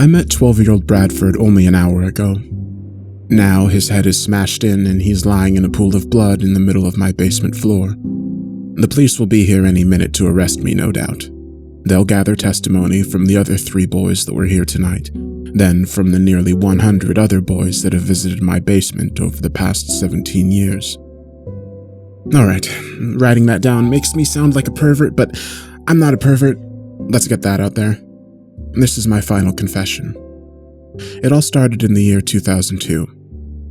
I met 12-year-old Bradford only an hour ago. Now his head is smashed in and he's lying in a pool of blood in the middle of my basement floor. The police will be here any minute to arrest me, no doubt. They'll gather testimony from the other 3 boys that were here tonight, then from the nearly 100 other boys that have visited my basement over the past 17 years. Alright, writing that down makes me sound like a pervert, but I'm not a pervert. Let's get that out there. This is my final confession. It all started in the year 2002.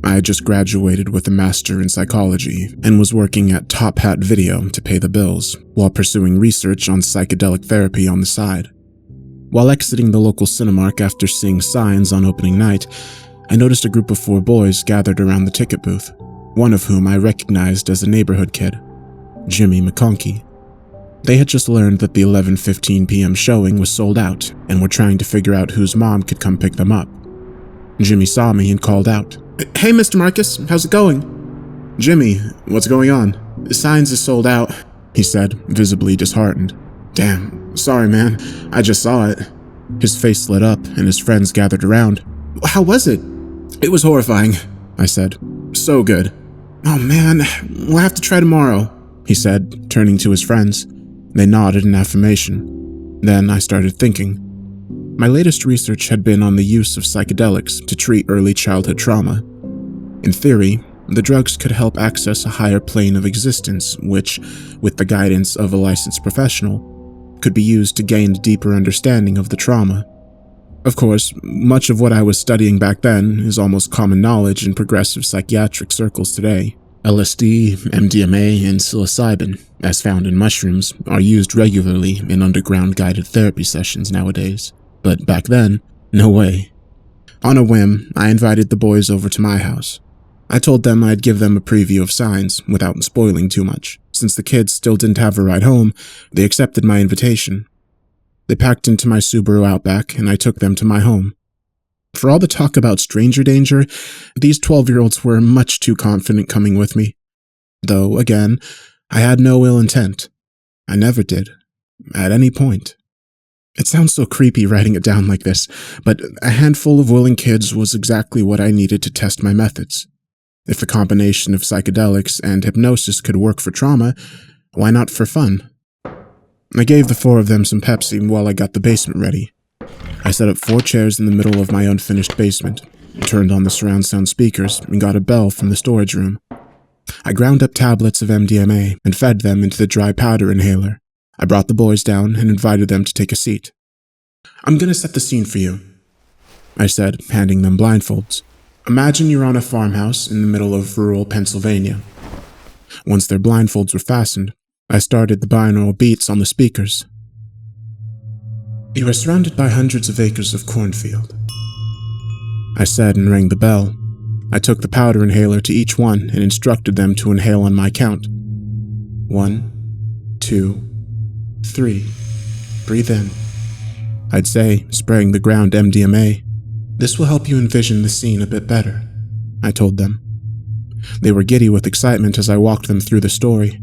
I had just graduated with a master in psychology and was working at Top Hat Video to pay the bills, while pursuing research on psychedelic therapy on the side. While exiting the local Cinemark after seeing signs on opening night, I noticed a group of 4 boys gathered around the ticket booth, one of whom I recognized as a neighborhood kid, Jimmy McConkey. They had just learned that the 11:15 p.m. showing was sold out and were trying to figure out whose mom could come pick them up. Jimmy saw me and called out, "Hey, Mr. Marcus, how's it going?" "Jimmy, what's going on?" "The signs is sold out," he said, visibly disheartened. "Damn, sorry man, I just saw it." His face lit up and his friends gathered around. "How was it?" "It was horrifying," I said. "So good." "Oh man, we'll have to try tomorrow," he said, turning to his friends. They nodded in affirmation. Then I started thinking. My latest research had been on the use of psychedelics to treat early childhood trauma. In theory, the drugs could help access a higher plane of existence, which, with the guidance of a licensed professional, could be used to gain a deeper understanding of the trauma. Of course, much of what I was studying back then is almost common knowledge in progressive psychiatric circles today. LSD, MDMA, and psilocybin, as found in mushrooms, are used regularly in underground guided therapy sessions nowadays. But back then, no way. On a whim, I invited the boys over to my house. I told them I'd give them a preview of Signs without spoiling too much. Since the kids still didn't have a ride home, they accepted my invitation. They packed into my Subaru Outback and I took them to my home. For all the talk about stranger danger, these 12-year-olds were much too confident coming with me. Though, again, I had no ill intent. I never did. At any point. It sounds so creepy writing it down like this, but a handful of willing kids was exactly what I needed to test my methods. If the combination of psychedelics and hypnosis could work for trauma, why not for fun? I gave the 4 of them some Pepsi while I got the basement ready. I set up 4 chairs in the middle of my unfinished basement, turned on the surround sound speakers, and got a bell from the storage room. I ground up tablets of MDMA and fed them into the dry powder inhaler. I brought the boys down and invited them to take a seat. "I'm gonna set the scene for you," I said, handing them blindfolds. "Imagine you're on a farmhouse in the middle of rural Pennsylvania." Once their blindfolds were fastened, I started the binaural beats on the speakers. "You are surrounded by hundreds of acres of cornfield," I said and rang the bell. I took the powder inhaler to each one and instructed them to inhale on my count. 1, 2, 3. Breathe in, I'd say, spraying the ground MDMA. "This will help you envision the scene a bit better," I told them. They were giddy with excitement as I walked them through the story.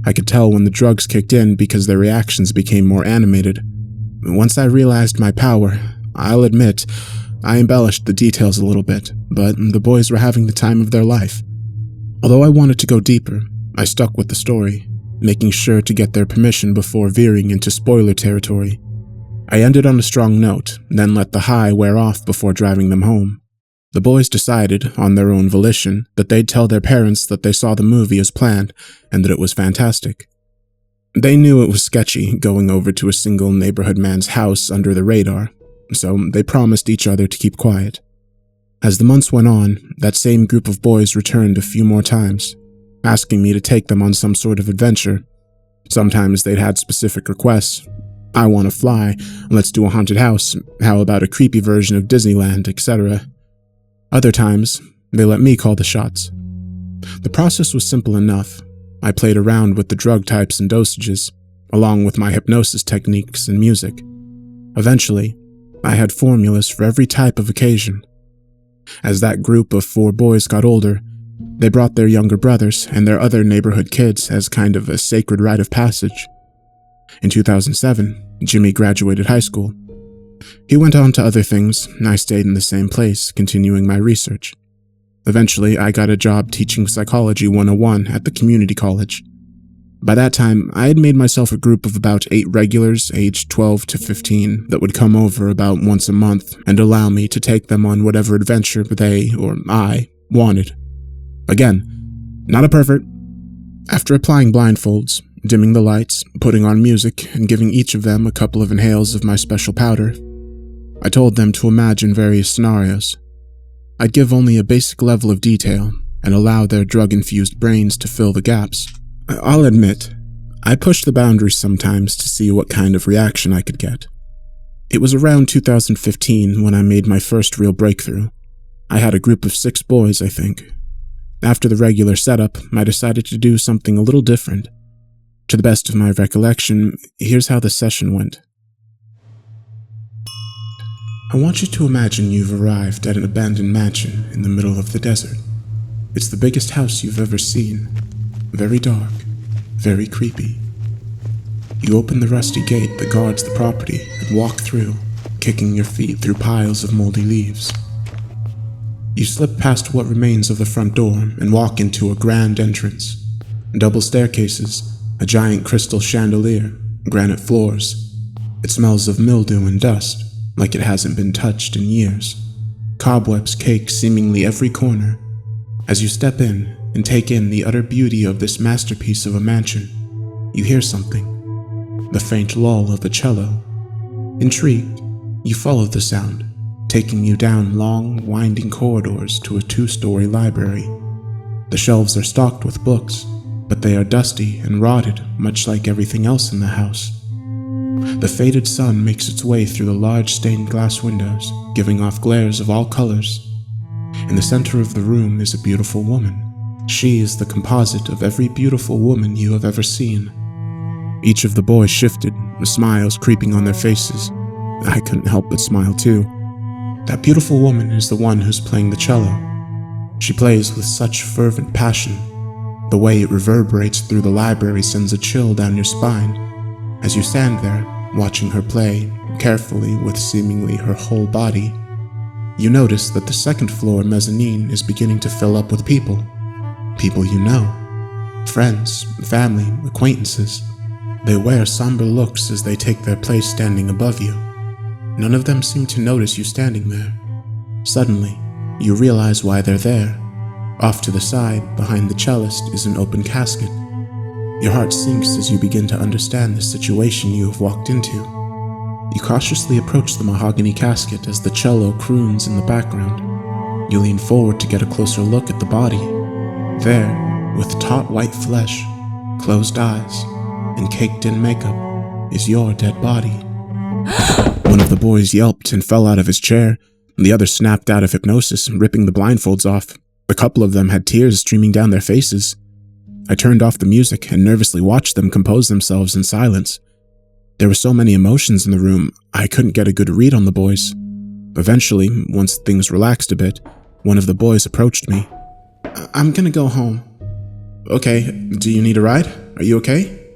I could tell when the drugs kicked in because their reactions became more animated. Once I realized my power, I'll admit, I embellished the details a little bit, but the boys were having the time of their life. Although I wanted to go deeper, I stuck with the story, making sure to get their permission before veering into spoiler territory. I ended on a strong note, then let the high wear off before driving them home. The boys decided, on their own volition, that they'd tell their parents that they saw the movie as planned and that it was fantastic. They knew it was sketchy going over to a single neighborhood man's house under the radar, so they promised each other to keep quiet. As the months went on, that same group of boys returned a few more times, asking me to take them on some sort of adventure. Sometimes they'd had specific requests. "I want to fly, let's do a haunted house, how about a creepy version of Disneyland, etc." Other times, they let me call the shots. The process was simple enough. I played around with the drug types and dosages, along with my hypnosis techniques and music. Eventually, I had formulas for every type of occasion. As that group of 4 boys got older, they brought their younger brothers and their other neighborhood kids as kind of a sacred rite of passage. In 2007, Jimmy graduated high school. He went on to other things, and I stayed in the same place, continuing my research. Eventually, I got a job teaching Psychology 101 at the community college. By that time, I had made myself a group of about 8 regulars aged 12 to 15 that would come over about once a month and allow me to take them on whatever adventure they, or I, wanted. Again, not a pervert. After applying blindfolds, dimming the lights, putting on music, and giving each of them a couple of inhales of my special powder, I told them to imagine various scenarios. I'd give only a basic level of detail and allow their drug-infused brains to fill the gaps. I'll admit, I pushed the boundaries sometimes to see what kind of reaction I could get. It was around 2015 when I made my first real breakthrough. I had a group of 6 boys, I think. After the regular setup, I decided to do something a little different. To the best of my recollection, here's how the session went. I want you to imagine you've arrived at an abandoned mansion in the middle of the desert. It's the biggest house you've ever seen. Very dark, very creepy. You open the rusty gate that guards the property and walk through, kicking your feet through piles of moldy leaves. You slip past what remains of the front door and walk into a grand entrance. Double staircases, a giant crystal chandelier, granite floors. It smells of mildew and dust, like it hasn't been touched in years. Cobwebs cake seemingly every corner. As you step in and take in the utter beauty of this masterpiece of a mansion, you hear something, the faint lull of a cello. Intrigued, you follow the sound, taking you down long, winding corridors to a 2-story library. The shelves are stocked with books, but they are dusty and rotted, much like everything else in the house. The faded sun makes its way through the large stained glass windows, giving off glares of all colors. In the center of the room is a beautiful woman. She is the composite of every beautiful woman you have ever seen. Each of the boys shifted, with smiles creeping on their faces. I couldn't help but smile too. That beautiful woman is the one who's playing the cello. She plays with such fervent passion. The way it reverberates through the library sends a chill down your spine. As you stand there, watching her play, carefully with seemingly her whole body, you notice that the second-floor mezzanine is beginning to fill up with people. People you know. Friends, family, acquaintances. They wear somber looks as they take their place standing above you. None of them seem to notice you standing there. Suddenly, you realize why they're there. Off to the side, behind the cellist, is an open casket. Your heart sinks as you begin to understand the situation you have walked into. You cautiously approach the mahogany casket as the cello croons in the background. You lean forward to get a closer look at the body. There, with taut white flesh, closed eyes, and caked-in makeup, is your dead body. One of the boys yelped and fell out of his chair. The other snapped out of hypnosis, ripping the blindfolds off. A couple of them had tears streaming down their faces. I turned off the music and nervously watched them compose themselves in silence. There were so many emotions in the room, I couldn't get a good read on the boys. Eventually, once things relaxed a bit, one of the boys approached me. I'm gonna go home. Okay, do you need a ride? Are you okay?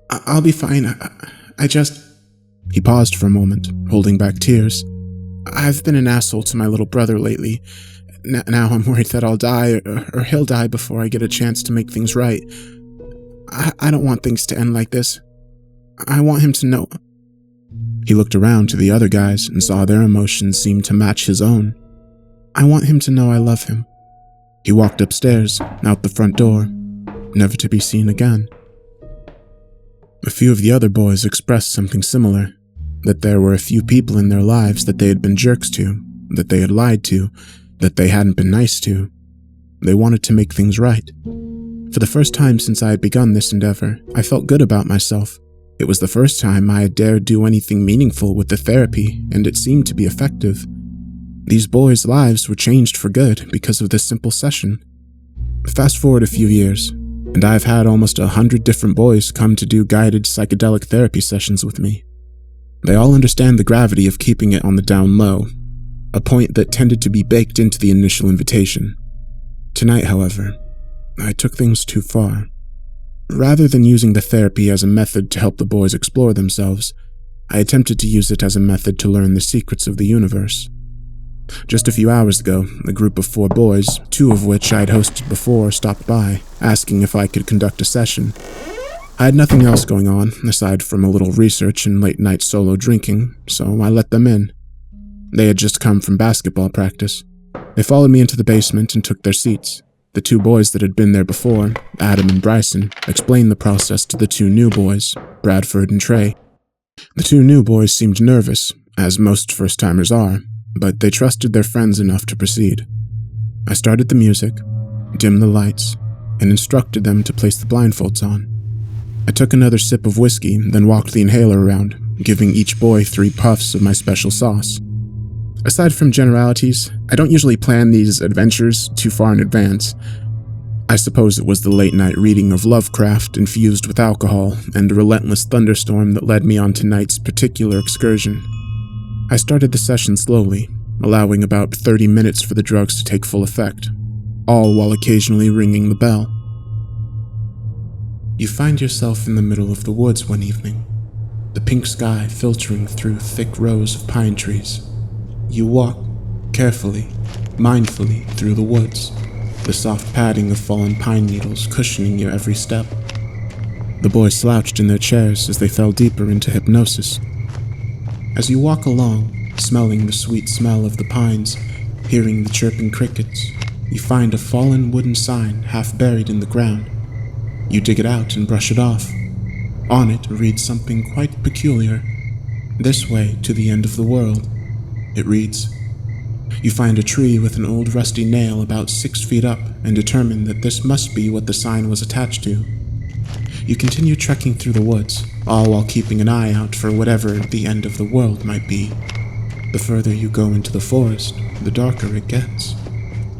I'll be fine. I just... He paused for a moment, holding back tears. I've been an asshole to my little brother lately. Now I'm worried that I'll die, or he'll die before I get a chance to make things right. I don't want things to end like this. I want him to know. He looked around to the other guys and saw their emotions seemed to match his own. I want him to know I love him. He walked upstairs, out the front door, never to be seen again. A few of the other boys expressed something similar, that there were a few people in their lives that they had been jerks to, that they had lied to, that they hadn't been nice to. They wanted to make things right. For the first time since I had begun this endeavor, I felt good about myself. It was the first time I had dared do anything meaningful with the therapy, and it seemed to be effective. These boys' lives were changed for good because of this simple session. Fast forward a few years, and I've had almost 100 different boys come to do guided psychedelic therapy sessions with me. They all understand the gravity of keeping it on the down low, a point that tended to be baked into the initial invitation. Tonight, however, I took things too far. Rather than using the therapy as a method to help the boys explore themselves, I attempted to use it as a method to learn the secrets of the universe. Just a few hours ago, a group of 4 boys, 2 of which I had hosted before, stopped by, asking if I could conduct a session. I had nothing else going on, aside from a little research and late-night solo drinking, so I let them in. They had just come from basketball practice. They followed me into the basement and took their seats. The 2 boys that had been there before, Adam and Bryson, explained the process to the 2 new boys, Bradford and Trey. The 2 new boys seemed nervous, as most first-timers are, but they trusted their friends enough to proceed. I started the music, dimmed the lights, and instructed them to place the blindfolds on. I took another sip of whiskey, then walked the inhaler around, giving each boy 3 puffs of my special sauce. Aside from generalities, I don't usually plan these adventures too far in advance. I suppose it was the late-night reading of Lovecraft infused with alcohol and a relentless thunderstorm that led me on tonight's particular excursion. I started the session slowly, allowing about 30 minutes for the drugs to take full effect, all while occasionally ringing the bell. You find yourself in the middle of the woods one evening, the pink sky filtering through thick rows of pine trees. You walk, carefully, mindfully through the woods, the soft padding of fallen pine needles cushioning your every step. The boys slouched in their chairs as they fell deeper into hypnosis. As you walk along, smelling the sweet smell of the pines, hearing the chirping crickets, you find a fallen wooden sign half buried in the ground. You dig it out and brush it off. On it reads something quite peculiar. "This way to the end of the world," it reads. You find a tree with an old rusty nail about 6 feet up and determine that this must be what the sign was attached to. You continue trekking through the woods, all while keeping an eye out for whatever the end of the world might be. The further you go into the forest, the darker it gets.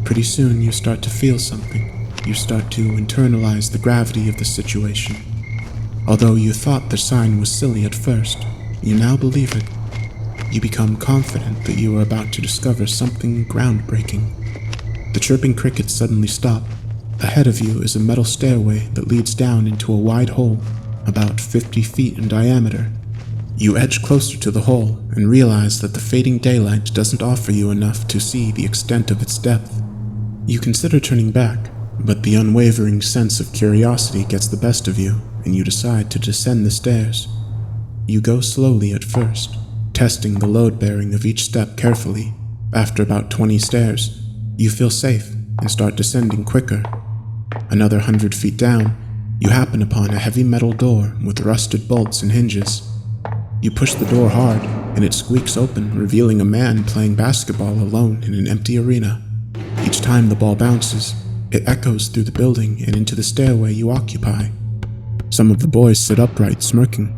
Pretty soon you start to feel something. You start to internalize the gravity of the situation. Although you thought the sign was silly at first, you now believe it. You become confident that you are about to discover something groundbreaking. The chirping crickets suddenly stop. Ahead of you is a metal stairway that leads down into a wide hole, about 50 feet in diameter. You edge closer to the hole and realize that the fading daylight doesn't offer you enough to see the extent of its depth. You consider turning back, but the unwavering sense of curiosity gets the best of you, and you decide to descend the stairs. You go slowly at first, testing the load-bearing of each step carefully. After about 20 stairs, you feel safe and start descending quicker. Another 100 feet down, you happen upon a heavy metal door with rusted bolts and hinges. You push the door hard, and it squeaks open, revealing a man playing basketball alone in an empty arena. Each time the ball bounces, it echoes through the building and into the stairway you occupy. Some of the boys sit upright, smirking.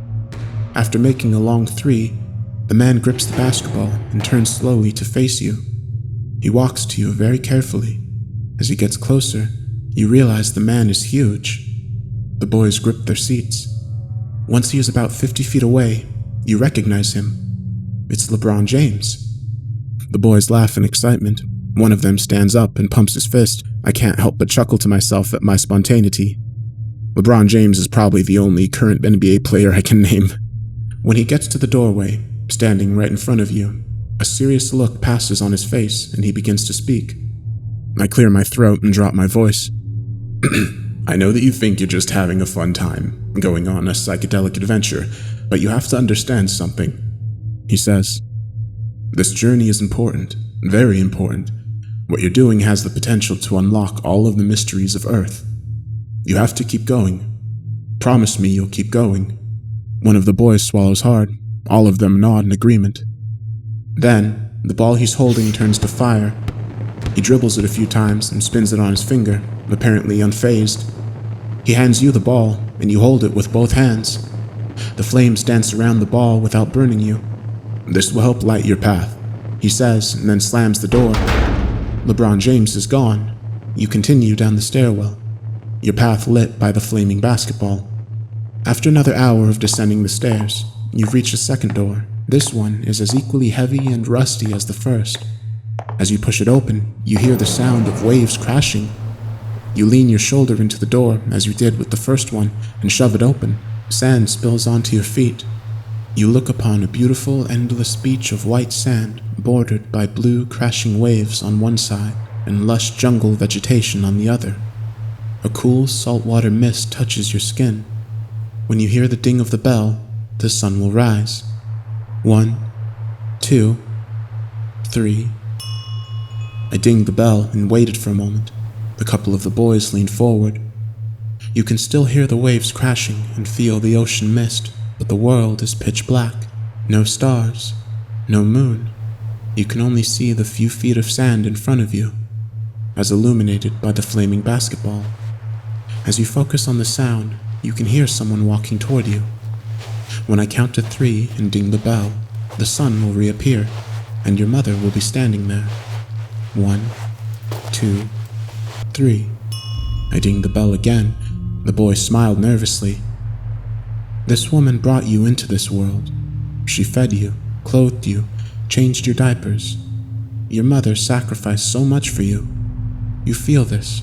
After making a long 3, the man grips the basketball and turns slowly to face you. He walks to you very carefully. As he gets closer, you realize the man is huge. The boys grip their seats. Once he is about 50 feet away, you recognize him. It's LeBron James. The boys laugh in excitement. One of them stands up and pumps his fist. I can't help but chuckle to myself at my spontaneity. LeBron James is probably the only current NBA player I can name. When he gets to the doorway, standing right in front of you, a serious look passes on his face and he begins to speak. I clear my throat and drop my voice. I know that you think you're just having a fun time, going on a psychedelic adventure, but you have to understand something, he says. This journey is important, very important. What you're doing has the potential to unlock all of the mysteries of Earth. You have to keep going. Promise me you'll keep going. One of the boys swallows hard. All of them nod in agreement. Then, the ball he's holding turns to fire. He dribbles it a few times and spins it on his finger, apparently unfazed. He hands you the ball, and you hold it with both hands. The flames dance around the ball without burning you. This will help light your path, he says, and then slams the door. LeBron James is gone. You continue down the stairwell, your path lit by the flaming basketball. After another hour of descending the stairs, you've reached a second door. This one is as equally heavy and rusty as the first. As you push it open, you hear the sound of waves crashing. You lean your shoulder into the door, as you did with the first one, and shove it open. Sand spills onto your feet. You look upon a beautiful, endless beach of white sand bordered by blue, crashing waves on one side and lush jungle vegetation on the other. A cool, saltwater mist touches your skin. When you hear the ding of the bell, the sun will rise. 1, 2, 3. I dinged the bell and waited for a moment. A couple of the boys leaned forward. You can still hear the waves crashing and feel the ocean mist, but the world is pitch black. No stars, no moon. You can only see the few feet of sand in front of you, as illuminated by the flaming basketball. As you focus on the sound, you can hear someone walking toward you. When I count to 3 and ding the bell, the sun will reappear, and your mother will be standing there. 1, 2, 3. I dinged the bell again. The boy smiled nervously. This woman brought you into this world. She fed you, clothed you, changed your diapers. Your mother sacrificed so much for you. You feel this.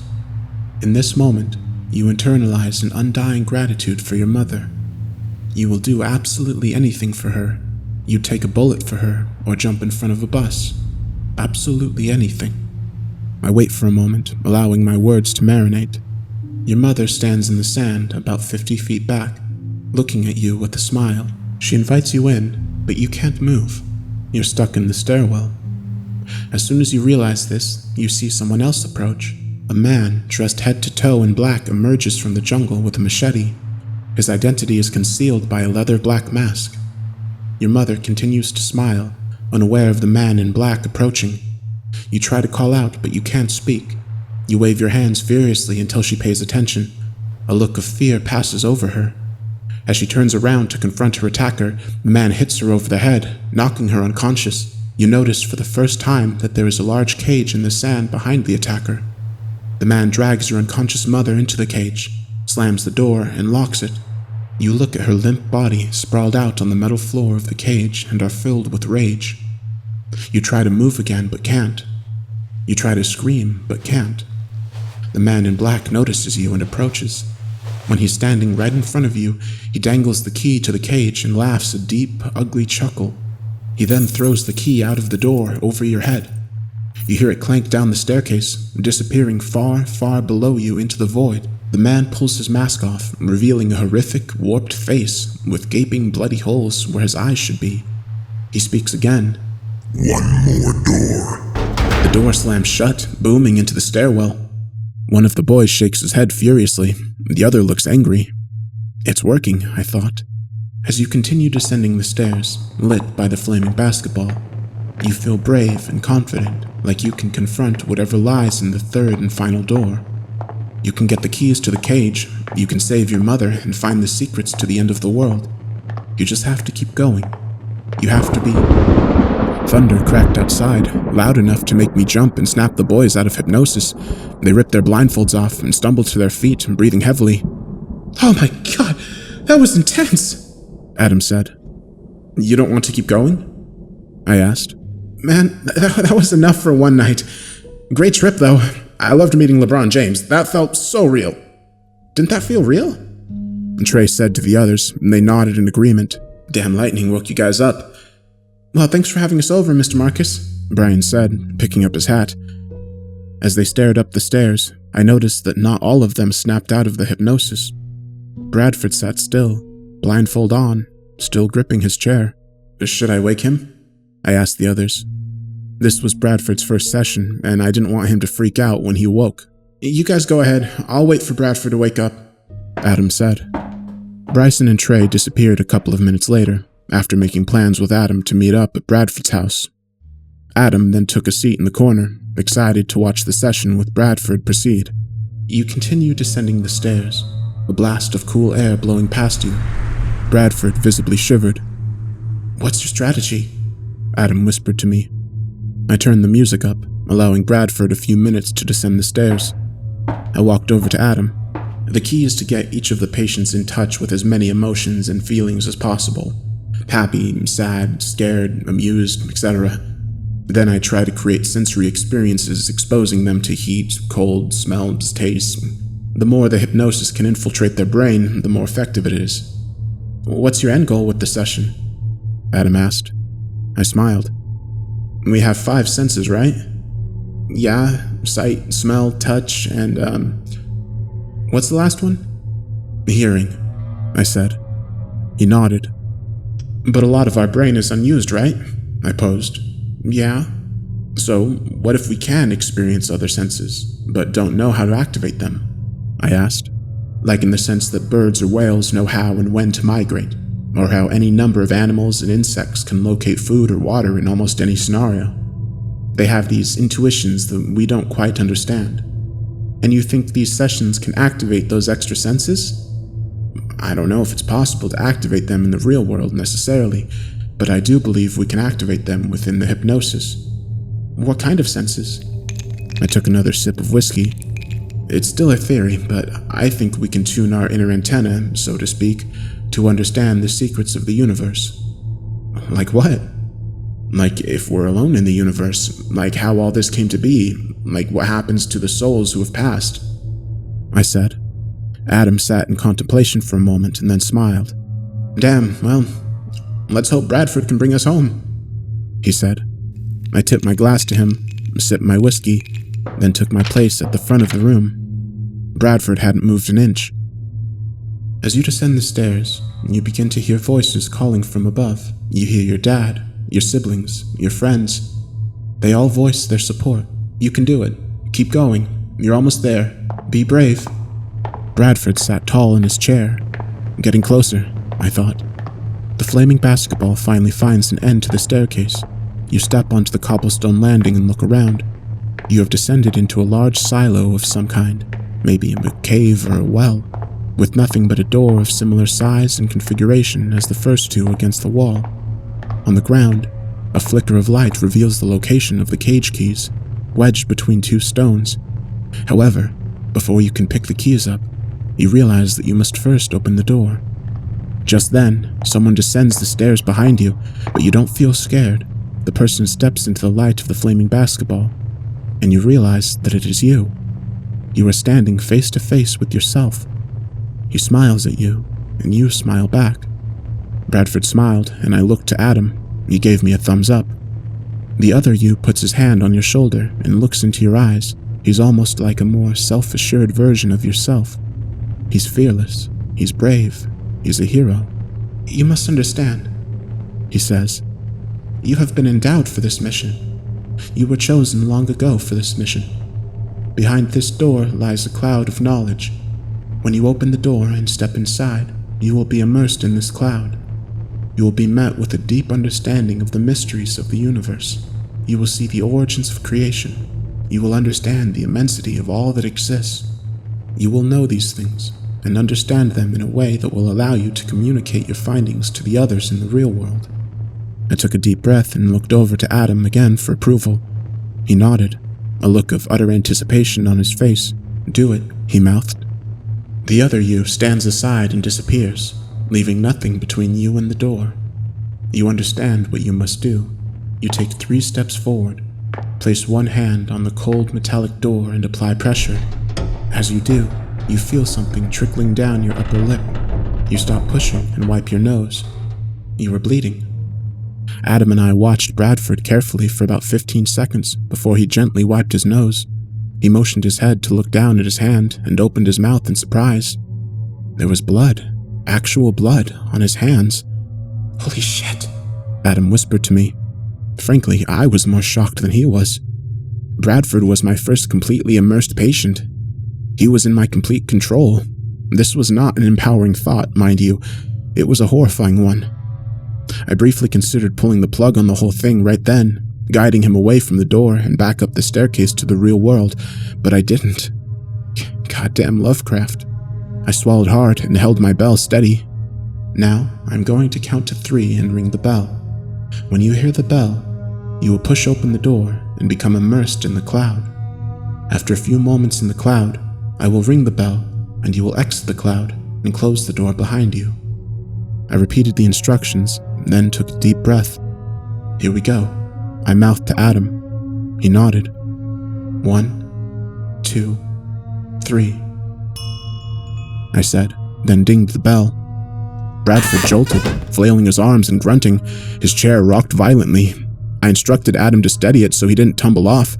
In this moment, you internalize an undying gratitude for your mother. You will do absolutely anything for her. You'd take a bullet for her or jump in front of a bus. Absolutely anything. I wait for a moment, allowing my words to marinate. Your mother stands in the sand about 50 feet back, looking at you with a smile. She invites you in, but you can't move. You're stuck in the stairwell. As soon as you realize this, you see someone else approach. A man, dressed head to toe in black, emerges from the jungle with a machete. His identity is concealed by a leather black mask. Your mother continues to smile, unaware of the man in black approaching. You try to call out, but you can't speak. You wave your hands furiously until she pays attention. A look of fear passes over her. As she turns around to confront her attacker, the man hits her over the head, knocking her unconscious. You notice for the first time that there is a large cage in the sand behind the attacker. The man drags your unconscious mother into the cage, slams the door, and locks it. You look at her limp body sprawled out on the metal floor of the cage and are filled with rage. You try to move again, but can't. You try to scream, but can't. The man in black notices you and approaches. When he's standing right in front of you, he dangles the key to the cage and laughs a deep, ugly chuckle. He then throws the key out of the door over your head. You hear it clank down the staircase, disappearing far, far below you into the void. The man pulls his mask off, revealing a horrific, warped face with gaping, bloody holes where his eyes should be. He speaks again. 1 more door. The door slams shut, booming into the stairwell. One of the boys shakes his head furiously. The other looks angry. It's working, I thought. As you continue descending the stairs, lit by the flaming basketball, you feel brave and confident, like you can confront whatever lies in the third and final door. You can get the keys to the cage, you can save your mother and find the secrets to the end of the world. You just have to keep going. You have to be... Thunder cracked outside, loud enough to make me jump and snap the boys out of hypnosis. They ripped their blindfolds off and stumbled to their feet, breathing heavily. "Oh my God, that was intense," Adam said. "You don't want to keep going?" I asked. "Man, that was enough for one night. Great trip, though. I loved meeting LeBron James. That felt so real." "Didn't that feel real?" Trey said to the others, and they nodded in agreement. "Damn lightning woke you guys up." "Well, thanks for having us over, Mr. Marcus," Brian said, picking up his hat. As they stared up the stairs, I noticed that not all of them snapped out of the hypnosis. Bradford sat still, blindfold on, still gripping his chair. "Should I wake him?" I asked the others. This was Bradford's first session, and I didn't want him to freak out when he woke. "You guys go ahead. I'll wait for Bradford to wake up," Adam said. Bryson and Trey disappeared a couple of minutes later, after making plans with Adam to meet up at Bradford's house. Adam then took a seat in the corner, excited to watch the session with Bradford proceed. You continue descending the stairs, a blast of cool air blowing past you. Bradford visibly shivered. "What's your strategy?" Adam whispered to me. I turned the music up, allowing Bradford a few minutes to descend the stairs. I walked over to Adam. The key is to get each of the patients in touch with as many emotions and feelings as possible. Happy, sad, scared, amused, etc. Then I try to create sensory experiences exposing them to heat, cold, smells, tastes. The more the hypnosis can infiltrate their brain, the more effective it is. "What's your end goal with the session?" Adam asked. I smiled. We have 5 senses, right? Yeah, sight, smell, touch, and, what's the last one? Hearing, I said. He nodded. But a lot of our brain is unused, right? I posed. Yeah. So, what if we can experience other senses, but don't know how to activate them? I asked. Like in the sense that birds or whales know how and when to migrate, or how any number of animals and insects can locate food or water in almost any scenario. They have these intuitions that we don't quite understand. And you think these sessions can activate those extra senses? I don't know if it's possible to activate them in the real world necessarily, but I do believe we can activate them within the hypnosis. What kind of senses? I took another sip of whiskey. It's still a theory, but I think we can tune our inner antenna, so to speak, to understand the secrets of the universe. Like what? Like if we're alone in the universe, like how all this came to be, like what happens to the souls who have passed, I said. Adam sat in contemplation for a moment and then smiled. Damn, well, let's hope Bradford can bring us home, he said. I tipped my glass to him, sipped my whiskey, then took my place at the front of the room. Bradford hadn't moved an inch. As you descend the stairs, you begin to hear voices calling from above. You hear your dad, your siblings, your friends. They all voice their support. You can do it. Keep going. You're almost there. Be brave. Bradford sat tall in his chair. Getting closer, I thought. The flaming basketball finally finds an end to the staircase. You step onto the cobblestone landing and look around. You have descended into a large silo of some kind, maybe a cave or a well, with nothing but a door of similar size and configuration as the first 2 against the wall. On the ground, a flicker of light reveals the location of the cage keys, wedged between 2 stones. However, before you can pick the keys up, you realize that you must first open the door. Just then, someone descends the stairs behind you, but you don't feel scared. The person steps into the light of the flaming basketball, and you realize that it is you. You are standing face to face with yourself. He smiles at you, and you smile back. Bradford smiled, and I looked to Adam. He gave me a thumbs up. The other you puts his hand on your shoulder and looks into your eyes. He's almost like a more self-assured version of yourself. He's fearless. He's brave. He's a hero. You must understand, he says. You have been endowed for this mission. You were chosen long ago for this mission. Behind this door lies a cloud of knowledge. When you open the door and step inside, you will be immersed in this cloud. You will be met with a deep understanding of the mysteries of the universe. You will see the origins of creation. You will understand the immensity of all that exists. You will know these things and understand them in a way that will allow you to communicate your findings to the others in the real world. I took a deep breath and looked over to Adam again for approval. He nodded, a look of utter anticipation on his face. Do it, he mouthed. The other you stands aside and disappears, leaving nothing between you and the door. You understand what you must do. You take 3 steps forward, place one hand on the cold metallic door and apply pressure. As you do, you feel something trickling down your upper lip. You stop pushing and wipe your nose. You were bleeding. Adam and I watched Bradford carefully for about 15 seconds before he gently wiped his nose. He motioned his head to look down at his hand and opened his mouth in surprise. There was blood, actual blood, on his hands. Holy shit, Adam whispered to me. Frankly, I was more shocked than he was. Bradford was my first completely immersed patient. He was in my complete control. This was not an empowering thought, mind you. It was a horrifying one. I briefly considered pulling the plug on the whole thing right then, guiding him away from the door and back up the staircase to the real world, but I didn't. Goddamn Lovecraft. I swallowed hard and held my bell steady. Now, I'm going to count to 3 and ring the bell. When you hear the bell, you will push open the door and become immersed in the cloud. After a few moments in the cloud, I will ring the bell and you will exit the cloud and close the door behind you. I repeated the instructions, then took a deep breath. Here we go, I mouthed to Adam. He nodded. 1, 2, 3. I said, then dinged the bell. Bradford jolted, flailing his arms and grunting. His chair rocked violently. I instructed Adam to steady it so he didn't tumble off.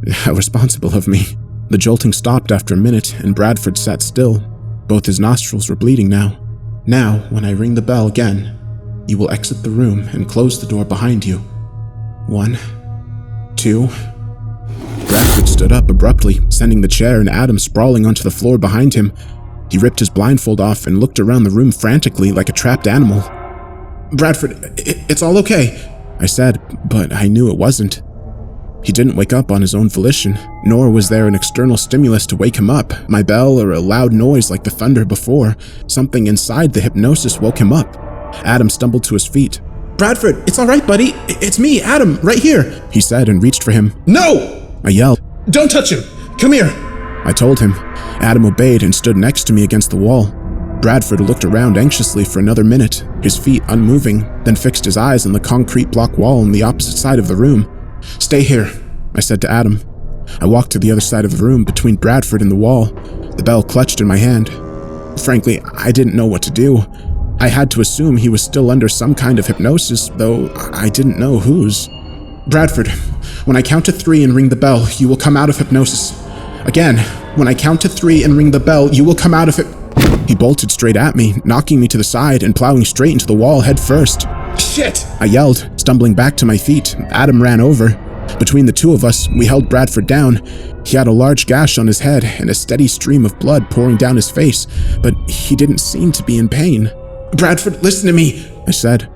How responsible of me. The jolting stopped after a minute, and Bradford sat still. Both his nostrils were bleeding now. Now, when I ring the bell again, you will exit the room and close the door behind you. 1, 2... Bradford stood up abruptly, sending the chair and Adam sprawling onto the floor behind him. He ripped his blindfold off and looked around the room frantically like a trapped animal. "Bradford, it's all okay," I said, but I knew it wasn't. He didn't wake up on his own volition, nor was there an external stimulus to wake him up, my bell or a loud noise like the thunder before. Something inside the hypnosis woke him up. Adam stumbled to his feet. "Bradford, it's all right, buddy. It's me, Adam, right here," he said and reached for him. "No!" I yelled. "Don't touch him! Come here!" I told him. Adam obeyed and stood next to me against the wall. Bradford looked around anxiously for another minute, his feet unmoving, then fixed his eyes on the concrete block wall on the opposite side of the room. "Stay here," I said to Adam. I walked to the other side of the room between Bradford and the wall, the bell clutched in my hand. Frankly, I didn't know what to do. I had to assume he was still under some kind of hypnosis, though I didn't know whose. "Bradford, when I count to 3 and ring the bell, you will come out of hypnosis. Again, when I count to 3 and ring the bell, you will come out of it." He bolted straight at me, knocking me to the side and plowing straight into the wall head first. "Shit!" I yelled, stumbling back to my feet. Adam ran over. Between the two of us, we held Bradford down. He had a large gash on his head and a steady stream of blood pouring down his face, but he didn't seem to be in pain. "Bradford, listen to me," I said.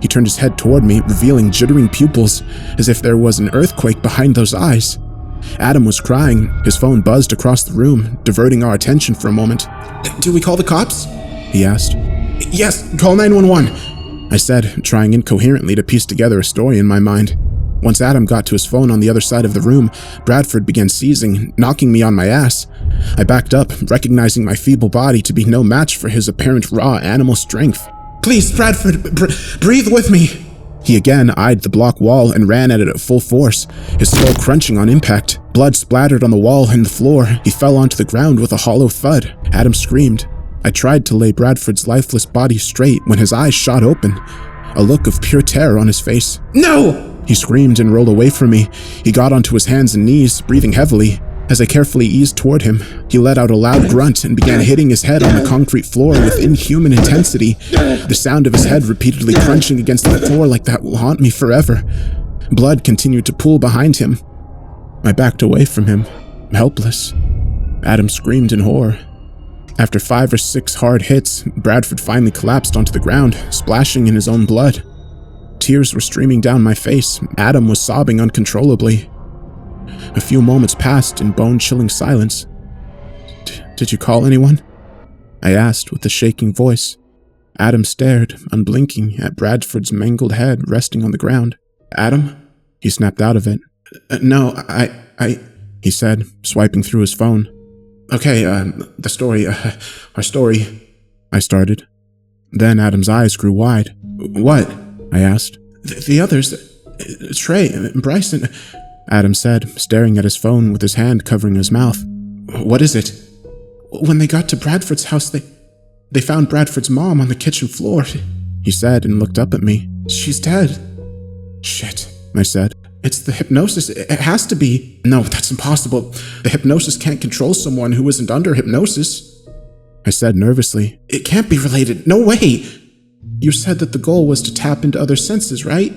He turned his head toward me, revealing jittering pupils, as if there was an earthquake behind those eyes. Adam was crying. His phone buzzed across the room, diverting our attention for a moment. "Do we call the cops?" he asked. "Yes, call 911, I said, trying incoherently to piece together a story in my mind. Once Adam got to his phone on the other side of the room, Bradford began seizing, knocking me on my ass. I backed up, recognizing my feeble body to be no match for his apparent raw animal strength. "Please, Bradford, breathe with me." He again eyed the block wall and ran at it at full force, his skull crunching on impact. Blood splattered on the wall and the floor. He fell onto the ground with a hollow thud. Adam screamed. I tried to lay Bradford's lifeless body straight when his eyes shot open, a look of pure terror on his face. "No!" He screamed and rolled away from me. He got onto his hands and knees, breathing heavily. As I carefully eased toward him, he let out a loud grunt and began hitting his head on the concrete floor with inhuman intensity. The sound of his head repeatedly crunching against the floor like that will haunt me forever. Blood continued to pool behind him. I backed away from him, helpless. Adam screamed in horror. After 5 or 6 hard hits, Bradford finally collapsed onto the ground, splashing in his own blood. Tears were streaming down my face. Adam was sobbing uncontrollably. A few moments passed in bone-chilling silence. Did you call anyone? I asked with a shaking voice. Adam stared, unblinking, at Bradford's mangled head resting on the ground. "Adam?" He snapped out of it. "No, he said, swiping through his phone. "Okay, the story, our story," I started. Then Adam's eyes grew wide. "What?" I asked. The others, Trey and Bryson," Adam said, staring at his phone with his hand covering his mouth. "What is it?" "When they got to Bradford's house, they found Bradford's mom on the kitchen floor," he said and looked up at me. "She's dead." "Shit," I said. "It's the hypnosis. It has to be." "No, that's impossible. The hypnosis can't control someone who isn't under hypnosis," I said nervously. "It can't be related. No way." "You said that the goal was to tap into other senses, right?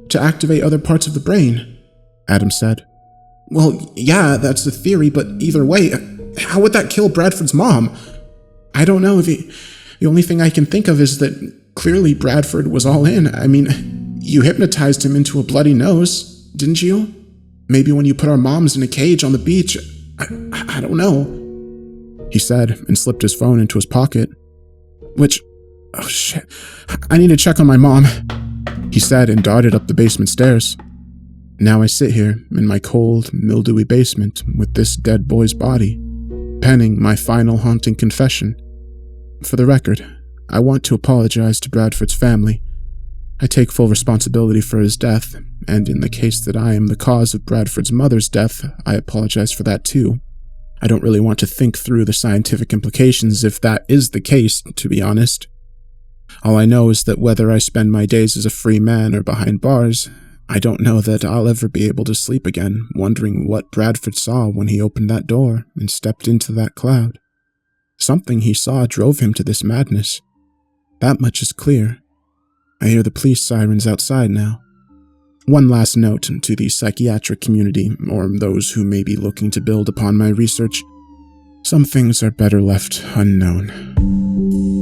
To activate other parts of the brain," Adam said. "Well, yeah, that's the theory, but either way, how would that kill Bradford's mom? I don't know if the only thing I can think of is that clearly Bradford was all in. I mean, you hypnotized him into a bloody nose, didn't you? Maybe when you put our moms in a cage on the beach, I don't know," he said and slipped his phone into his pocket. Oh shit, I need to check on my mom," he said and darted up the basement stairs. Now I sit here in my cold, mildewy basement with this dead boy's body, penning my final haunting confession. For the record, I want to apologize to Bradford's family. I take full responsibility for his death, and in the case that I am the cause of Bradford's mother's death, I apologize for that too. I don't really want to think through the scientific implications if that is the case, to be honest. All I know is that whether I spend my days as a free man or behind bars, I don't know that I'll ever be able to sleep again, wondering what Bradford saw when he opened that door and stepped into that cloud. Something he saw drove him to this madness. That much is clear. I hear the police sirens outside now. One last note to the psychiatric community, or those who may be looking to build upon my research. Some things are better left unknown.